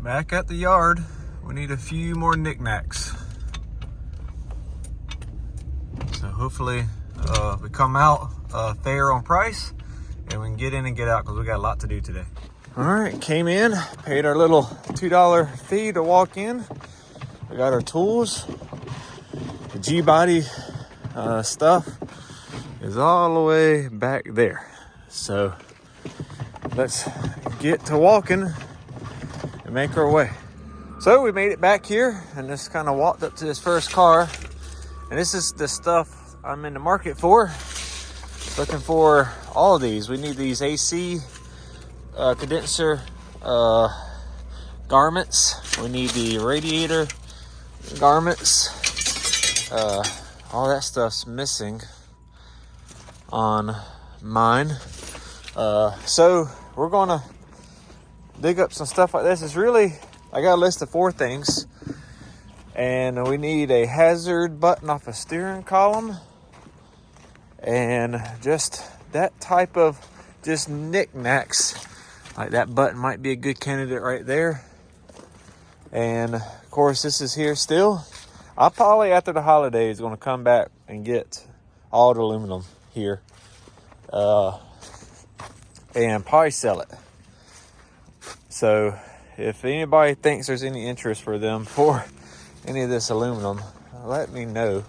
Back at the yard. We need a few more knickknacks. So hopefully we come out fair on price and we can get in and get out because we got a lot to do today. All right, came in, paid our little $2 fee to walk in. We got our tools. The gbody stuff is all the way back there. So let's get to walking and make our way. So we made it back here and just kind of walked up to this first car. And this is the stuff I'm in the market for. Looking for all of these. We need these AC condenser garments. We need the radiator garments. All that stuff's missing on mine. So we're gonna dig up some stuff like this. It's really, I got a list of 4 things. And we need a hazard button off a steering column. And just that type of just knickknacks. Like that button might be a good candidate right there. And of course this is here still. I'll probably after the holidays gonna come back and get all the aluminum here. And probably sell it. So if anybody thinks there's any interest for them for any of this aluminum, let me know.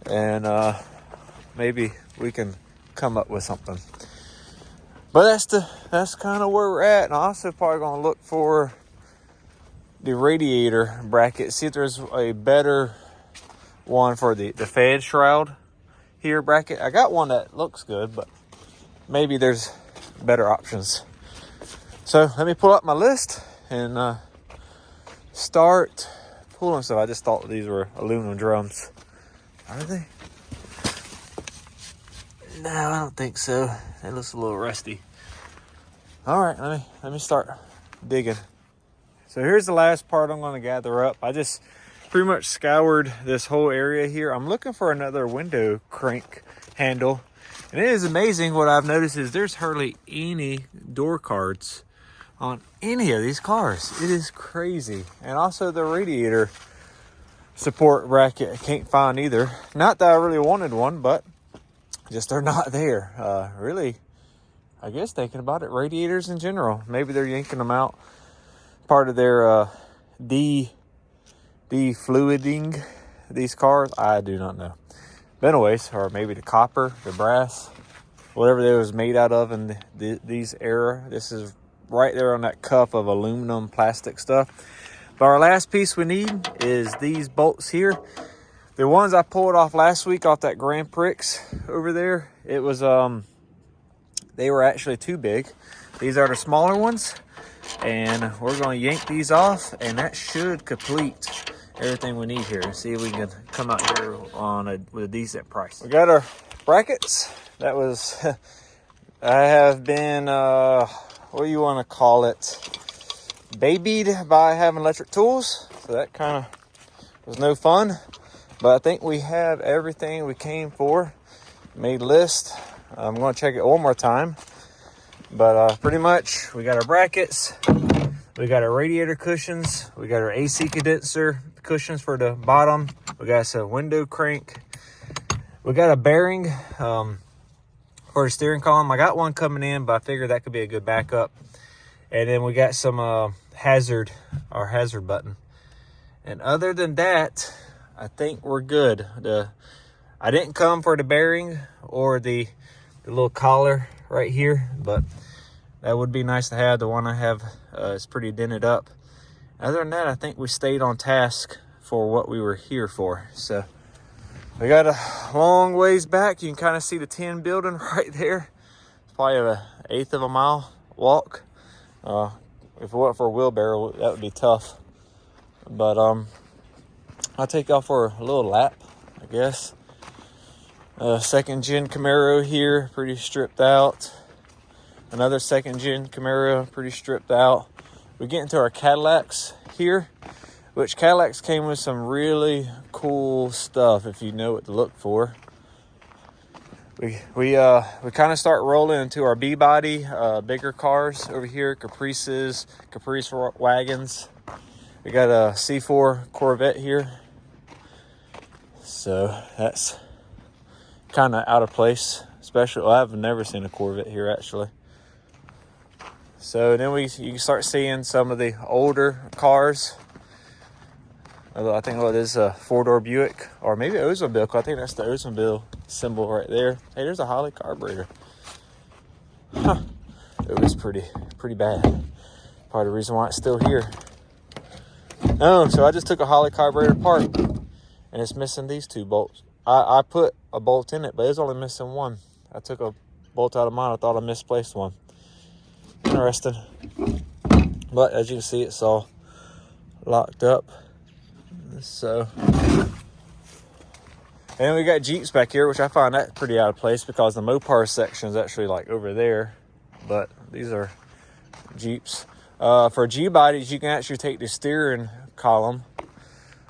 And maybe we can come up with something. But that's kind of where we're at. And I'm also probably gonna look for the radiator bracket, see if there's a better one for the fed shroud here bracket. I got one that looks good, but maybe there's better options. So let me pull up my list and start pulling stuff. I just thought these were aluminum drums. Are they? No, I don't think so. It looks a little rusty. All right, let me start digging. So here's the last part I'm going to gather up. I just pretty much scoured this whole area here. I'm looking for another window crank handle. And it is amazing what I've noticed is there's hardly any door cards on any of these cars. It is crazy. And also the radiator support bracket I can't find either. Not that I really wanted one, but just they're not there. Really, I guess thinking about it, radiators in general, maybe they're yanking them out. Part of their defluiding these cars, I do not know. But anyways, or maybe the copper, the brass, whatever they was made out of in these era. This is right there on that cuff of aluminum plastic stuff. But our last piece we need is these bolts here. The ones I pulled off last week off that Grand Prix over there, it was they were actually too big. These are the smaller ones, and we're going to yank these off, and that should complete everything we need here. See if we can come out here with a decent price. We got our brackets. That was I have been what do you want to call it, babied by having electric tools, so that kind of was no fun. But I think we have everything we came for. Made a list. I'm going to check it one more time. But pretty much we got our brackets. We got our radiator cushions. We got our AC condenser cushions for the bottom. We got some window crank. We got a bearing for the steering column. I got one coming in, but I figured that could be a good backup. And then we got some hazard button. And other than that, I think we're good. I didn't come for the bearing or the little collar right here, but that would be nice to have. The one I have is pretty dented up. Other than that, I think we stayed on task for what we were here for. So we got a long ways back. You can kind of see the tin building right there. It's probably an 1/8 of a mile walk. If it wasn't for a wheelbarrow, that would be tough. But I'll take y'all for a little lap, I guess. Second gen Camaro here, pretty stripped out. Another second gen Camaro, pretty stripped out. We get into our Cadillacs here, which Cadillacs came with some really cool stuff if you know what to look for. we kind of start rolling into our B-body, bigger cars over here, Caprice wagons. We got a C4 Corvette here, so that's kind of out of place. Especially, well, I've never seen a Corvette here actually. So then you start seeing some of the older cars. I think it is a 4-door Buick, or maybe Oldsmobile. I think that's the Oldsmobile symbol right there. Hey, there's a Holley carburetor. Huh. It was pretty bad. Part of the reason why it's still here. Oh, so I just took a Holley carburetor apart, and it's missing these 2 bolts. I put a bolt in it, but it was only missing one. I took a bolt out of mine. I thought I misplaced one. Interesting. But as you can see, it's all locked up. So, and we got Jeeps back here, which I find that pretty out of place because the Mopar section is actually like over there. But these are Jeeps. For G-bodies, you can actually take the steering column,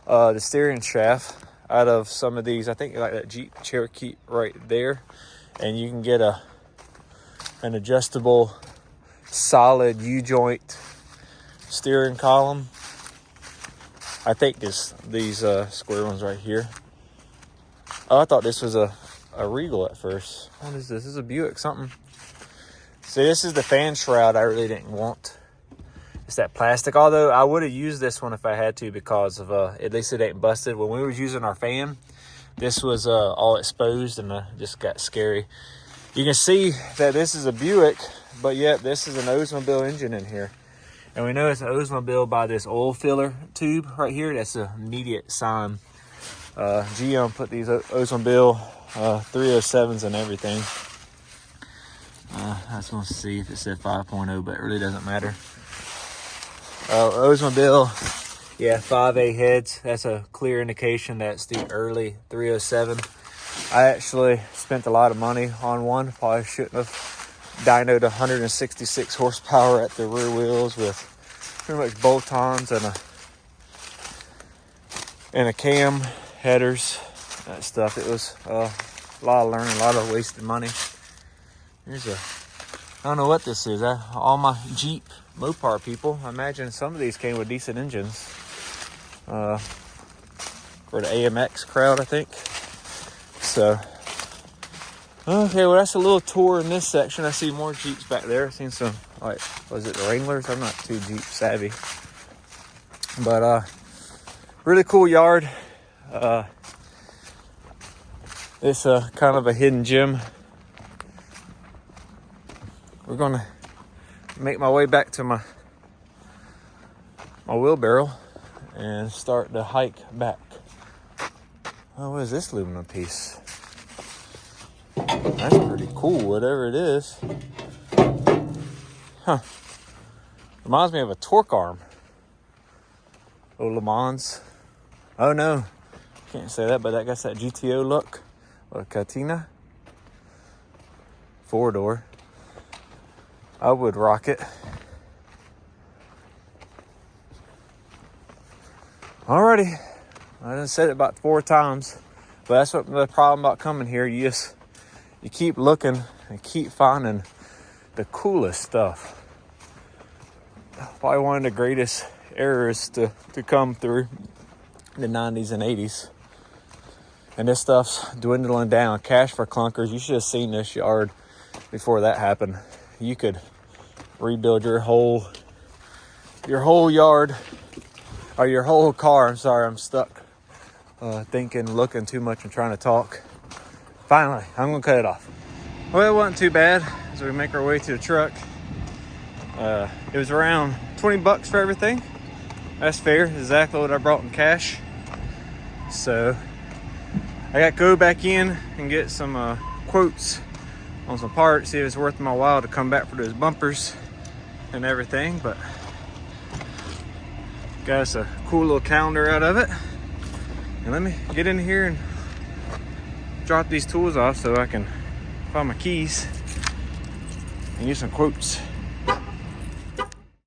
the steering shaft out of some of these. I think like that Jeep Cherokee right there, and you can get an adjustable solid U-joint steering column. I think these square ones right here. Oh, I thought this was a Regal at first. What is this? This is a Buick something. See, this is the fan shroud I really didn't want. It's that plastic. Although I would have used this one if I had to, because of at least it ain't busted. When we was using our fan, this was all exposed, and just got scary. You can see that this is a Buick, but yet this is an Oldsmobile engine in here. And we know it's an Oldsmobile by this oil filler tube right here. That's an immediate sign. GM put these Oldsmobile 307s and everything. I just want to see if it said 5.0, but it really doesn't matter. Oldsmobile, yeah, 5A heads. That's a clear indication that's the early 307. I actually spent a lot of money on one. Probably shouldn't have. Dynoed 166 horsepower at the rear wheels with pretty much bolt-ons and a cam, headers, that stuff. It was a lot of learning, a lot of wasted money. Here's I don't know what this is. All my Jeep Mopar people, I imagine some of these came with decent engines. For the AMX crowd, I think. So, okay, well, that's a little tour in this section. I see more Jeeps back there. I've seen some, like, was it the Wranglers? I'm not too Jeep savvy. But, really cool yard. It's kind of a hidden gem. We're going to make my way back to my wheelbarrow and start the hike back. Oh, what is this aluminum piece? That's pretty cool, whatever it is. Huh. Reminds me of a torque arm. Oh, Le Mans. Oh, no. Can't say that, but that got that GTO look. Or Catina. 4-door. I would rock it. Alrighty. I done said it about 4 times. But that's what the problem about coming here. You keep looking and keep finding the coolest stuff. Probably one of the greatest eras to come through the 90s and 80s. And this stuff's dwindling down. Cash for clunkers. You should have seen this yard before that happened. You could rebuild your whole yard, or your whole car. I'm sorry, I'm stuck thinking, looking too much and trying to talk. Finally, I'm gonna cut it off. Well, it wasn't too bad as we make our way to the truck. It was around 20 bucks for everything. That's fair, exactly what I brought in cash. So I got to go back in and get some quotes on some parts, see if it's worth my while to come back for those bumpers and everything. But got us a cool little calendar out of it. And let me get in here and drop these tools off so I can find my keys and get some quotes.